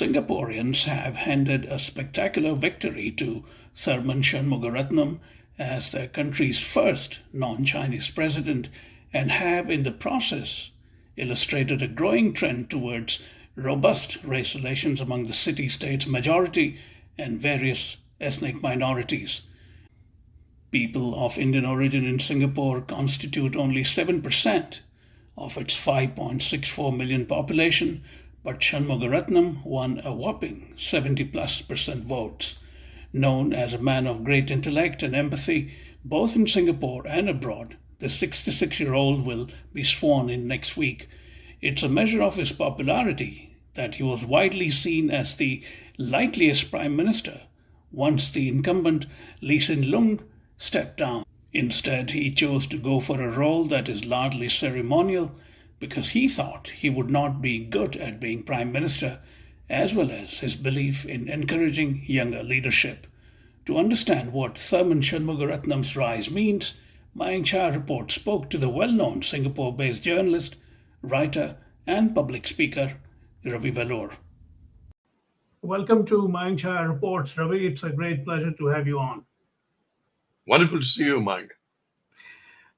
Singaporeans have handed a spectacular victory to Tharman Shanmugaratnam as their country's first non-Chinese president and have in the process illustrated a growing trend towards robust race relations among the city-state's majority and various ethnic minorities. People of Indian origin in Singapore constitute only 7% of its 5.64 million population, but Shanmugaratnam won a whopping 70+% votes. Known as a man of great intellect and empathy, both in Singapore and abroad, the 66-year-old will be sworn in next week. It's a measure of his popularity that he was widely seen as the likeliest prime minister once the incumbent Lee Hsien Loong stepped down. Instead, he chose to go for a role that is largely ceremonial because he thought he would not be good at being prime minister, as well as his belief in encouraging younger leadership. To understand what Tharman Shanmugaratnam's rise means, Mayank Chhaya Reports spoke to the well-known Singapore-based journalist, writer, and public speaker, Ravi Velloor. Welcome to Mayank Chhaya Reports, Ravi. It's a great pleasure to have you on. Wonderful to see you, Mike.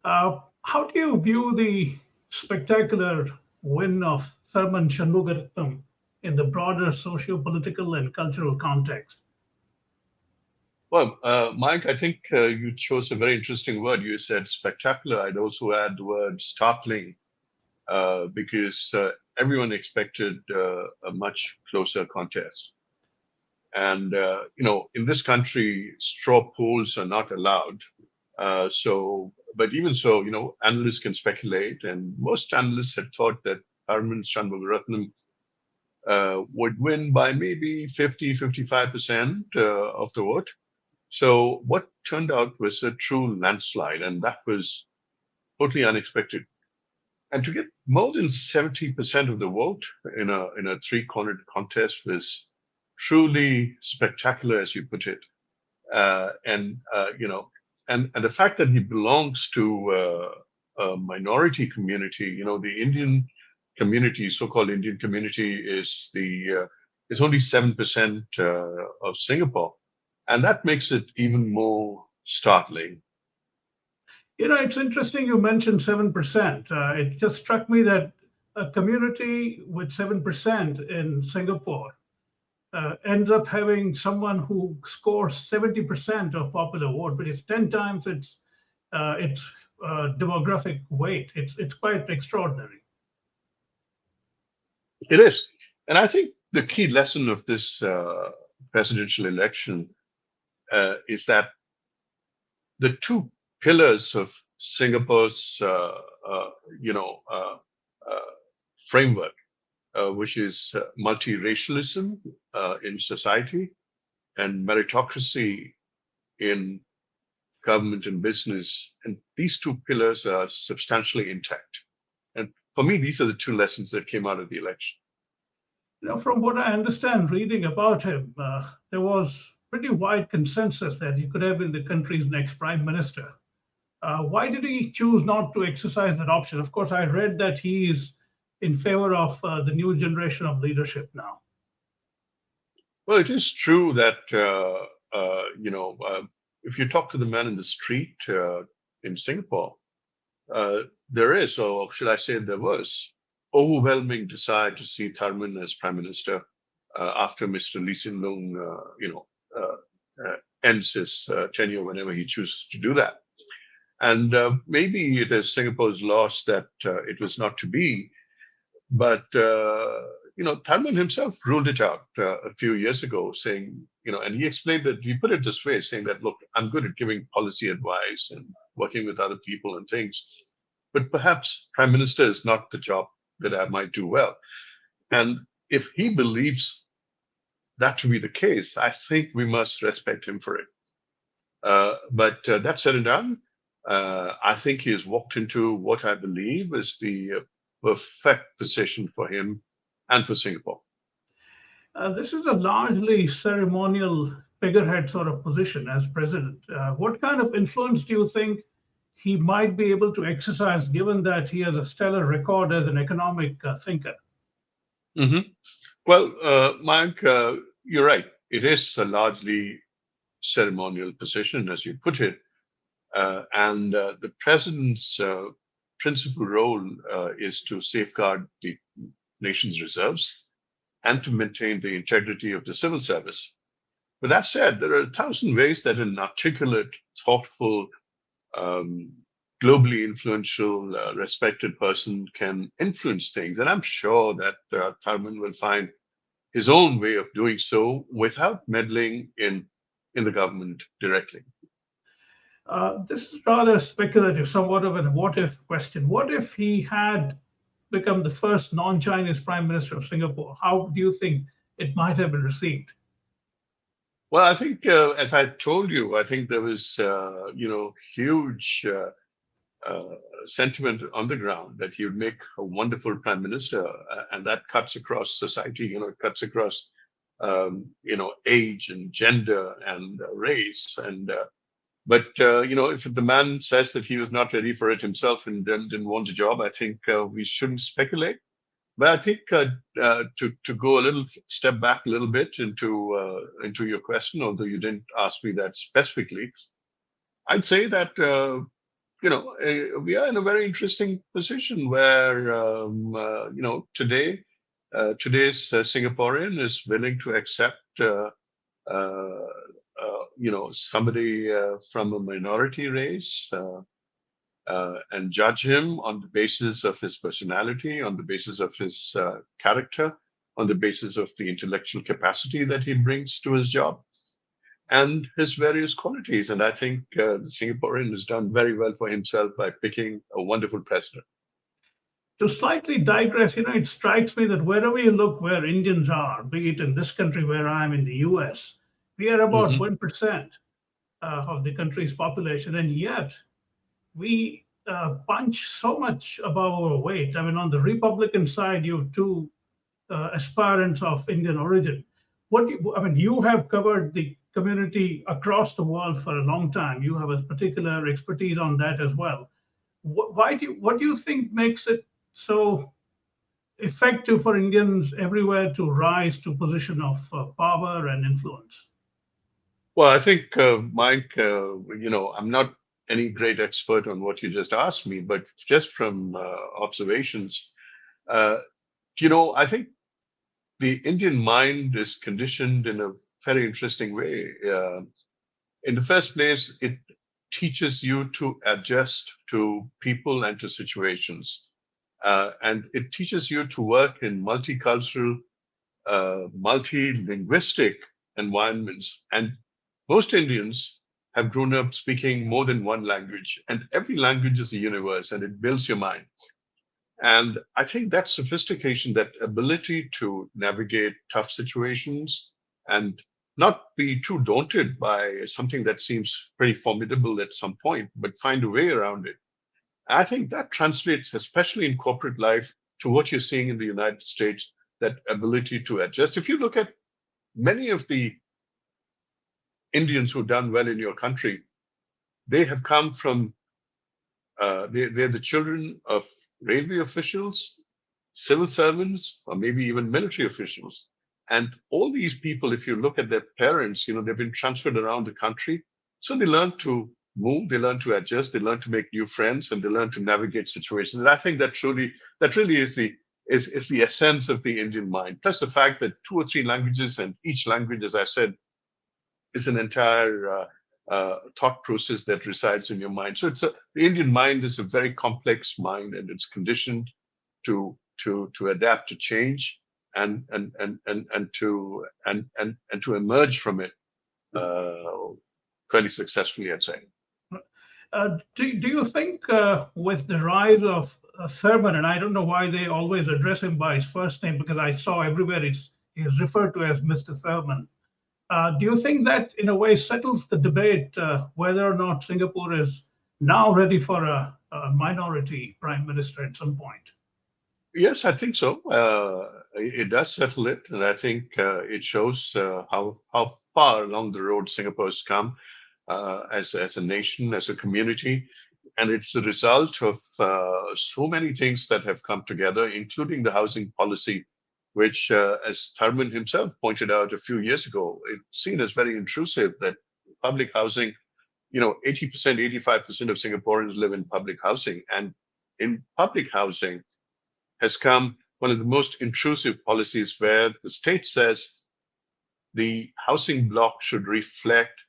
How do you view the spectacular win of Tharman Shanmugaratnam in the broader socio-political and cultural context? Well, Mike, I think you chose a very interesting word. You said spectacular. I'd also add the word startling because everyone expected a much closer contest. And, in this country, straw polls are not allowed. But even so, analysts can speculate. And most analysts had thought that Tharman Shanmugaratnam would win by maybe 55% of the vote. So what turned out was a true landslide, and that was totally unexpected. And to get more than 70% of the vote in a three-cornered contest was truly spectacular, as you put it. And the fact that he belongs to a minority community, the Indian community, so-called Indian community, is only 7% of Singapore, and that makes it even more startling. It's interesting you mentioned 7%. It just struck me that a community with 7% in Singapore ends up having someone who scores 70% of popular vote, but it's 10 times its demographic weight. It's quite extraordinary. It is. And I think the key lesson of this presidential election is that the two pillars of Singapore's framework, which is multiracialism in society and meritocracy in government and business, and these two pillars are substantially intact. And for me, these are the two lessons that came out of the election. From what I understand, reading about him, there was pretty wide consensus that he could have been the country's next prime minister. Why did he choose not to exercise that option? Of course, I read that he is in favor of the new generation of leadership now. Well, it is true that, if you talk to the man in the street in Singapore, there is, or should I say there was, overwhelming desire to see Tharman as prime minister after Mr. Lee Hsien Loong, ends his tenure whenever he chooses to do that. And maybe it is Singapore's loss that it was not to be. But, Tharman himself ruled it out a few years ago, saying, and he explained it, he put it this way, saying that, look, I'm good at giving policy advice and working with other people and things, but perhaps prime minister is not the job that I might do well. And if he believes that to be the case, I think we must respect him for it. But that said and done, I think he has walked into what I believe is the perfect position for him and for Singapore. This is a largely ceremonial figurehead sort of position as president. What kind of influence do you think he might be able to exercise, given that he has a stellar record as an economic thinker? Mm-hmm. Well, Mayank, you're right. It is a largely ceremonial position, as you put it. And the president's principal role is to safeguard the nation's reserves and to maintain the integrity of the civil service. But that said, there are a thousand ways that an articulate, thoughtful, um, globally influential, respected person can influence things. And I'm sure that Tharman will find his own way of doing so without meddling in the government directly. This is rather speculative, somewhat of a what if question. What if he had become the first non Chinese prime minister of Singapore? How do you think it might have been received? Well, I think, as I told you, I think there was, huge uh, sentiment on the ground that he would make a wonderful prime minister, and that cuts across society. It cuts across, age and gender and race. But if the man says that he was not ready for it himself and didn't want a job, I think we shouldn't speculate. But I think to go a little step back a little bit into your question, although you didn't ask me that specifically, I'd say that we are in a very interesting position where today's Singaporean is willing to accept uh, somebody from a minority race. And judge him on the basis of his personality, on the basis of his character, on the basis of the intellectual capacity that he brings to his job, and his various qualities. And I think the Singaporean has done very well for himself by picking a wonderful president. To slightly digress, it strikes me that wherever you look where Indians are, be it in this country where I am in the US, we are about Hmm. 1% of the country's population, and yet we punch so much above our weight. I mean, on the Republican side, you have two aspirants of Indian origin. I mean, you have covered the community across the world for a long time. You have a particular expertise on that as well. What do you think makes it so effective for Indians everywhere to rise to position of power and influence? Well, I think, Mike, I'm not any great expert on what you just asked me, but just from observations, uh, I think the Indian mind is conditioned in a very interesting way. In the first place, it teaches you to adjust to people and to situations. And it teaches you to work in multicultural, multilinguistic environments. And most Indians have grown up speaking more than one language, and every language is a universe and it builds your mind. And I think that sophistication, that ability to navigate tough situations and not be too daunted by something that seems pretty formidable at some point, but find a way around it. I think that translates, especially in corporate life, to what you're seeing in the United States, that ability to adjust. If you look at many of the Indians who've done well in your country, they have come from they're the children of railway officials, civil servants, or maybe even military officials. And all these people, if you look at their parents, they've been transferred around the country. So they learn to move, they learn to adjust, they learn to make new friends, and they learn to navigate situations. And I think that really is the essence of the Indian mind. Plus the fact that two or three languages, and each language, as I said, is an entire thought process that resides in your mind. So the Indian mind is a very complex mind, and it's conditioned to adapt to change and to emerge from it uh, fairly successfully, I'd say. Do you think with the rise of Thurman, and I don't know why they always address him by his first name because I saw everywhere he's referred to as Mr. Thurman. Do you think that in a way settles the debate whether or not Singapore is now ready for a minority prime minister at some point? Yes, I think so. It does settle it, and I think it shows how far along the road Singapore's come as a nation, as a community, and it's the result of so many things that have come together, including the housing policy which, as Tharman himself pointed out a few years ago, it's seen as very intrusive that public housing, 80%, 85% of Singaporeans live in public housing. And in public housing has come one of the most intrusive policies where the state says the housing block should reflect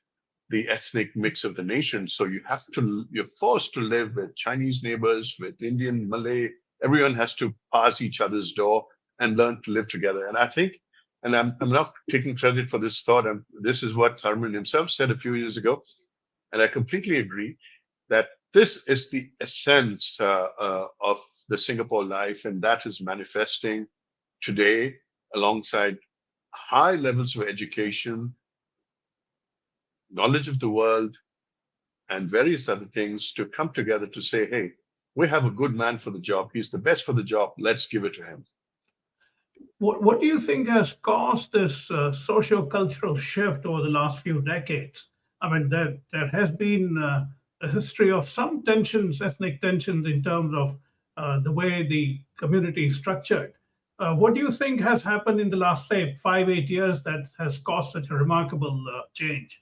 the ethnic mix of the nation. So you're forced to live with Chinese neighbors, with Indian, Malay. Everyone has to pass each other's door and learn to live together. And I think, and I'm not taking credit for this thought. This is what Tharman himself said a few years ago, and I completely agree that this is the essence of the Singapore life, and that is manifesting today alongside high levels of education, knowledge of the world, and various other things to come together to say, hey, we have a good man for the job. He's the best for the job. Let's give it to him. What do you think has caused this socio-cultural shift over the last few decades? I mean, there has been a history of some tensions, ethnic tensions, in terms of the way the community is structured. What do you think has happened in the last, say, 5, 8 years that has caused such a remarkable change?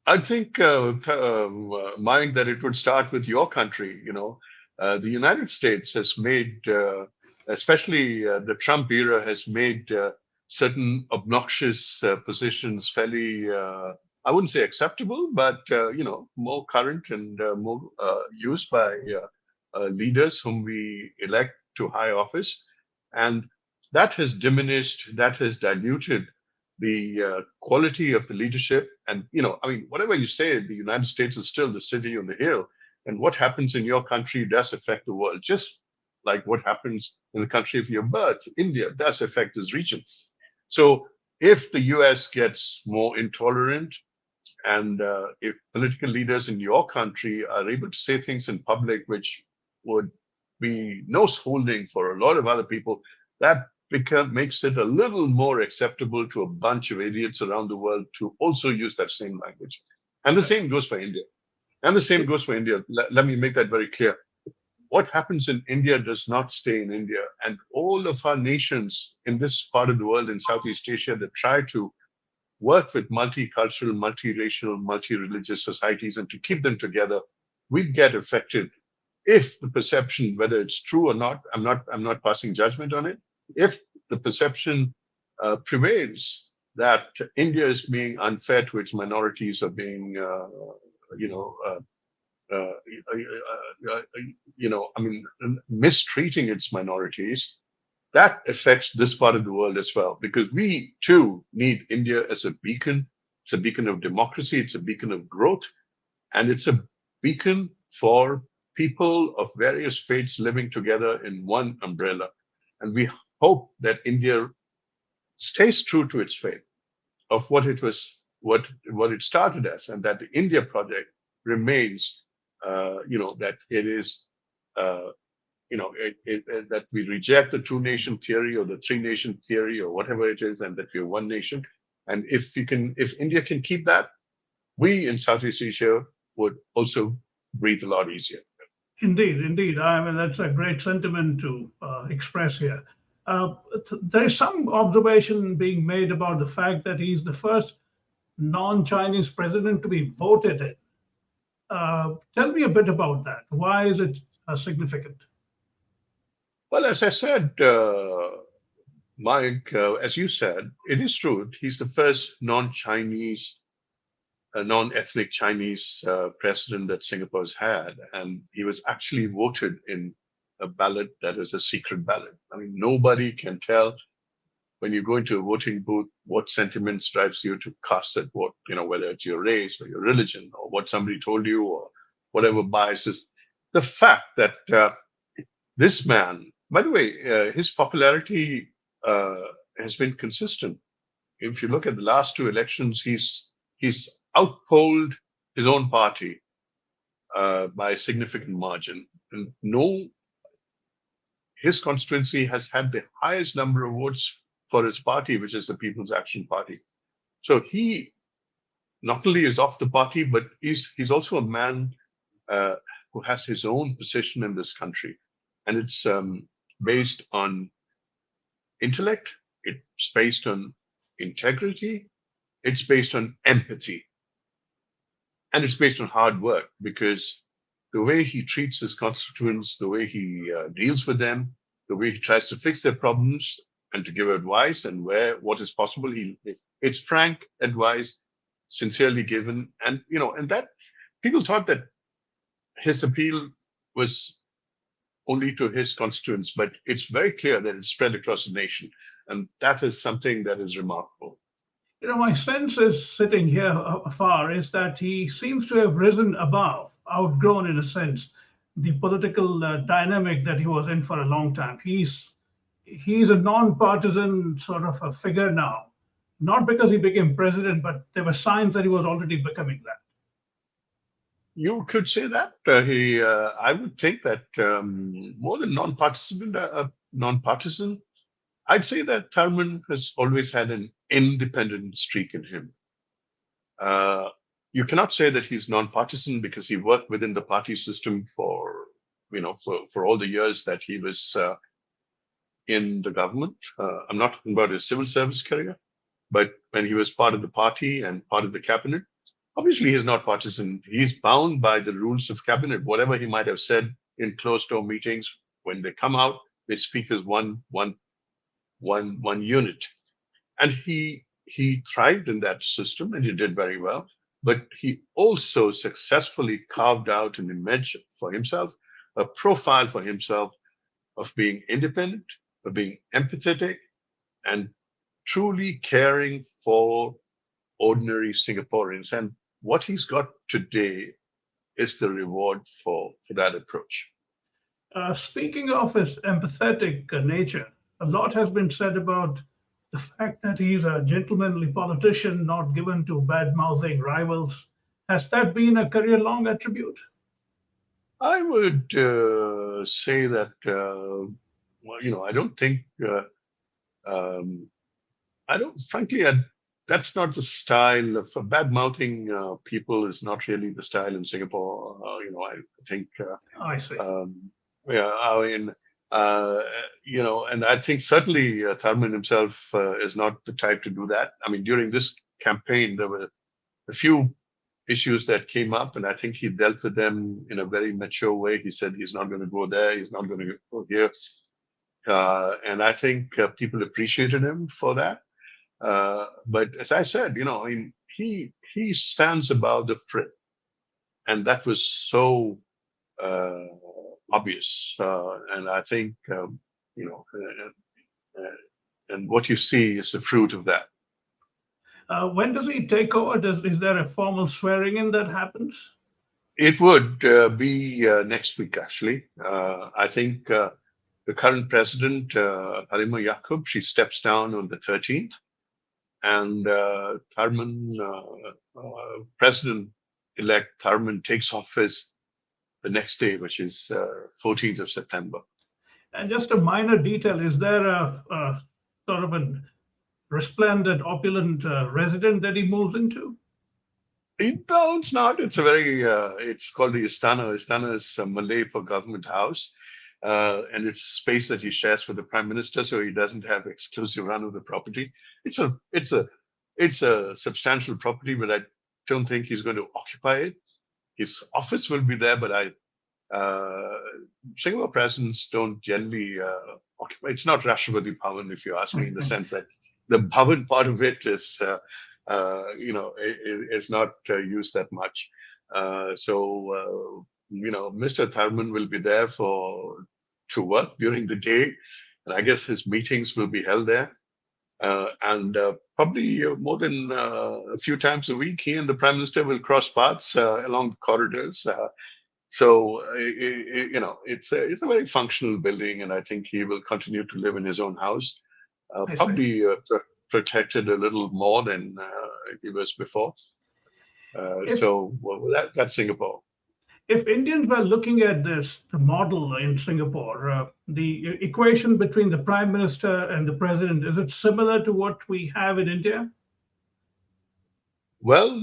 I think, Mayank, that it would start with your country. The United States has made, especially the Trump era, has made certain obnoxious positions fairly, I wouldn't say acceptable, but more current and more used by leaders whom we elect to high office, and that has diminished, that has diluted the quality of the leadership. And, whatever you say, the United States is still the city on the hill. And what happens in your country does affect the world, just like what happens in the country of your birth, India, does affect this region. So if the US gets more intolerant, and if political leaders in your country are able to say things in public which would be nose holding for a lot of other people, that makes it a little more acceptable to a bunch of idiots around the world to also use that same language. And the same goes for India. And the same goes for India. Let me make that very clear. What happens in India does not stay in India. And all of our nations in this part of the world, in Southeast Asia, that try to work with multicultural, multiracial, multi-religious societies and to keep them together, we get affected if the perception, whether it's true or not, I'm not passing judgment on it. If the perception prevails that India is being unfair to its minorities or being, mistreating its minorities, that affects this part of the world as well, because we too need India as a beacon. It's a beacon of democracy, it's a beacon of growth, and it's a beacon for people of various faiths living together in one umbrella. And we hope that India stays true to its faith of what it was, what it started as, and that the India project remains, that it is, that we reject the two-nation theory or the three-nation theory or whatever it is, and that we're one nation. And if India can keep that, we in Southeast Asia would also breathe a lot easier. Indeed, indeed. I mean, that's a great sentiment to express here. There is some observation being made about the fact that he's the first non-Chinese president to be voted in. Tell me a bit about that. Why is it significant? Well, as I said, Mike, as you said, it is true. He's the first non-Chinese, non-ethnic Chinese president that Singapore's had, and he was actually voted in a ballot that is a secret ballot. I mean, nobody can tell when you go into a voting booth what sentiments drives you to cast that vote. Whether it's your race or your religion or what somebody told you or whatever biases. The fact that this man, by the way, his popularity has been consistent. If you look at the last two elections, he's outpolled his own party by a significant margin. And his constituency has had the highest number of votes for his party, which is the People's Action Party. So he not only is of the party, but he's also a man who has his own position in this country. And it's based on intellect, it's based on integrity, it's based on empathy, and it's based on hard work, because the way he treats his constituents, the way he deals with them, the way he tries to fix their problems and to give advice, and where what is possible, it's frank advice, sincerely given. And and that people thought that his appeal was only to his constituents, but it's very clear that it's spread across the nation, and that is something that is remarkable. My sense is sitting here afar is that he seems to have risen above, outgrown in a sense, the political dynamic that he was in for a long time. He's a non-partisan sort of a figure now, not because he became president, but there were signs that he was already becoming that. You could say that I would think that more than non-partisan, I'd say that Tharman has always had an independent streak in him. Uh, you cannot say that he's non-partisan because he worked within the party system for for all the years that he was in the government. I'm not talking about his civil service career, but when he was part of the party and part of the cabinet, obviously he's not partisan. He's bound by the rules of cabinet. Whatever he might have said in closed door meetings, when they come out, they speak as one unit. And he thrived in that system, and he did very well. But he also successfully carved out an image for himself, a profile for himself of being independent, of being empathetic, and truly caring for ordinary Singaporeans. And what he's got today is the reward for that approach. Speaking of his empathetic nature, a lot has been said about the fact that he's a gentlemanly politician, not given to bad mouthing rivals. Has that been a career long attribute? I would say that, I don't think, um, I don't, frankly, that's not the style of bad mouthing people is not really the style in Singapore. I think, I see. yeah, I mean, and I think certainly Tharman himself is not the type to do that. I mean, during this campaign, there were a few issues that came up, and I think he dealt with them in a very mature way. He said he's not going to go there, he's not going to go here, and I think people appreciated him for that. But as I said, I mean, he stands above the fray, and that was so uh, obvious. And I think you know, and what you see is the fruit of that. When does he take over? Is there a formal swearing in that happens? It would be next week, actually. I think the current president, Halimah Yacob, she steps down on the 13th, and Tharman, President-elect Tharman, takes office the next day, which is 14th of September. And just a minor detail, is there a sort of a resplendent, opulent resident that he moves into? No, it's not. It's a very, it's called the Istana. Istana is Malay for government house. And it's space that he shares with the prime minister, so he doesn't have exclusive run of the property. It's a substantial property, but I don't think he's going to occupy it. His office will be there, but Singapore presidents don't generally occupy. It's not Rashtrapati Bhavan, if you ask me, in the sense that the Bhavan part of it is, is not used that much. Mr. Tharman will be there to work during the day, and I guess his meetings will be held there. And probably more than a few times a week, he and the prime minister will cross paths along the corridors. It's a very functional building, and I think he will continue to live in his own house, probably protected a little more than he was before. That's Singapore. If Indians were looking at this, the model in Singapore, the equation between the prime minister and the president, is it similar to what we have in India? Well,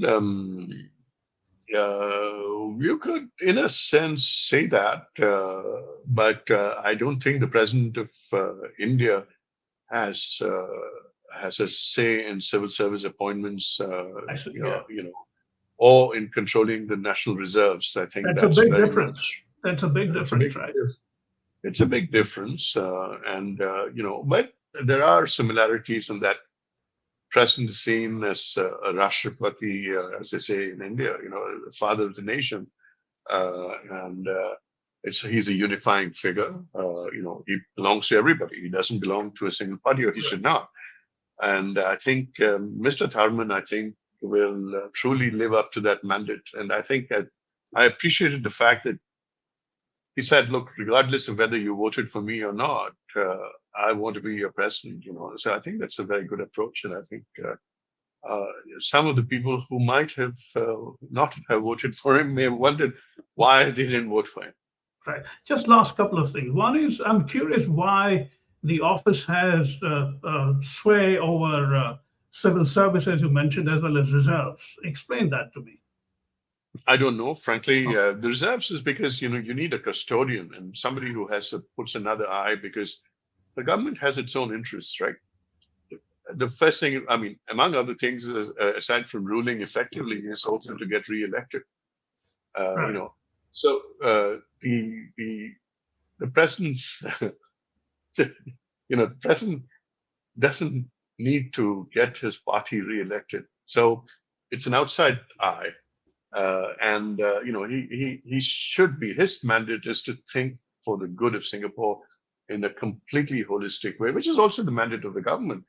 you could, in a sense, say that, but I don't think the president of India has has a say in civil service appointments, Yeah, or in controlling the national reserves. I think that's a that's big very difference. much That's a big it's a big difference, right? it's a big difference, but there are similarities in that president is seen as a Rashtrapati, as they say in India, the father of the nation, and he's a unifying figure. He belongs to everybody. He doesn't belong to a single party, or he Right. should not. And I think Mr. Tharman, I think, will truly live up to that mandate. And I think I appreciated the fact that he said, "Look, regardless of whether you voted for me or not, I want to be your president." So I think that's a very good approach, and I think some of the people who might have not have voted for him may have wondered why they didn't vote for him. Right. Just last couple of things. One is I'm curious why the office has sway over civil service, as you mentioned, as well as reserves. Explain that to me. I don't know, frankly. Okay. The reserves is because you need a custodian and somebody who puts another eye, because the government has its own interests, right? The first thing, I mean, among other things, aside from ruling effectively, is also to get re-elected. Uh, you Right. know, so the president's, the president doesn't need to get his party re-elected. So it's an outside eye, and he should be. His mandate is to think for the good of Singapore in a completely holistic way, which is also the mandate of the government.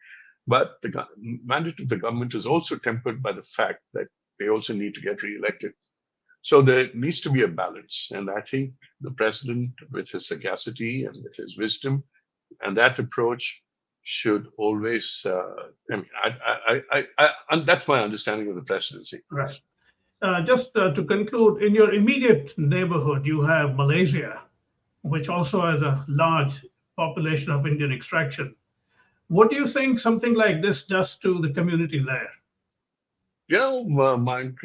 But the mandate of the government is also tempered by the fact that they also need to get re-elected. So there needs to be a balance, and I think the president, with his sagacity and with his wisdom, and that approach should always. I mean, and that's my understanding of the presidency. Right. Just to conclude, in your immediate neighborhood, you have Malaysia, which also has a large population of Indian extraction. What do you think something like this does to the community there? Mike,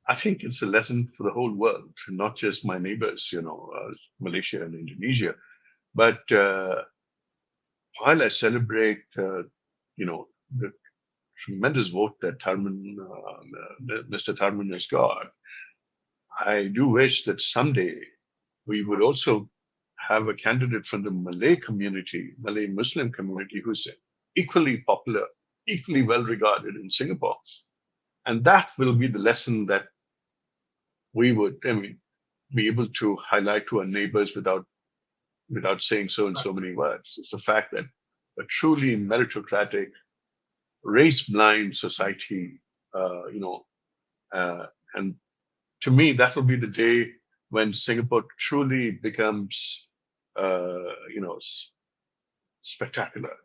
I think it's a lesson for the whole world, not just my neighbors, Malaysia and Indonesia. But while I celebrate, the tremendous vote that Mr. Tharman has got, I do wish that someday we would also have a candidate from the Malay community, Malay Muslim community, who's equally popular, equally well regarded in Singapore. And that will be the lesson that we would, be able to highlight to our neighbors without saying so in so many words. It's the fact that a truly meritocratic, race-blind society, and to me, that will be the day when Singapore truly becomes, spectacular.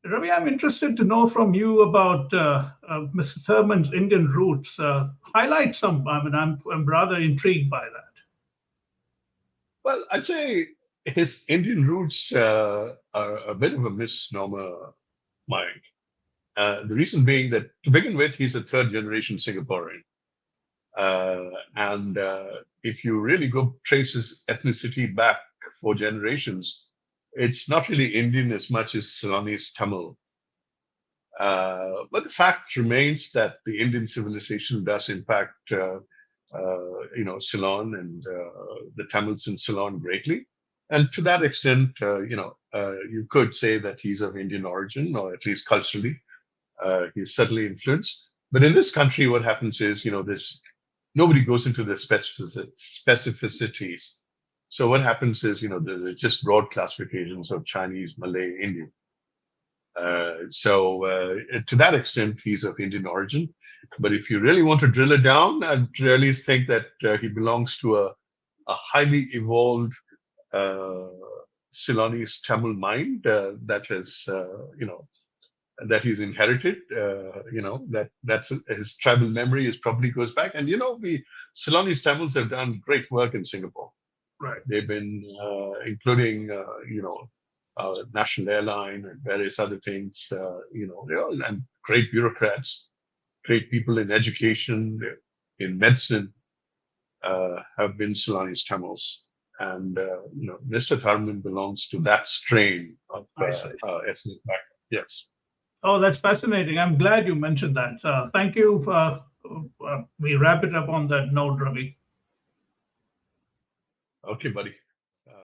Ravi, I'm interested to know from you about Mr. Thurman's Indian roots. Highlight some. I mean, I'm rather intrigued by that. Well, I'd say his Indian roots are a bit of a misnomer, Mike. The reason being that, to begin with, he's a third generation Singaporean. And if you really go trace his ethnicity back 4 generations, it's not really Indian as much as Ceylonese Tamil. But the fact remains that the Indian civilization does impact, Ceylon and the Tamils in Ceylon greatly. And to that extent, you could say that he's of Indian origin, or at least culturally, he's certainly influenced. But in this country, what happens is, this nobody goes into the specificities. So what happens is, there are just broad classifications of Chinese, Malay, Indian. To that extent, he's of Indian origin. But if you really want to drill it down, I'd really think that he belongs to a highly evolved Ceylonese Tamil mind that has, that he's inherited. That's his tribal memory is probably goes back. And the Ceylonese Tamils have done great work in Singapore. Right. They've been including, National Airline and various other things, and great bureaucrats, great people in education, in medicine, have been Ceylonese Tamils. And Mr. Tharman belongs to that strain of ethnic background. Yes. Oh, that's fascinating. I'm glad you mentioned that. Thank you. We wrap it up on that note, Ravi. Okay, buddy.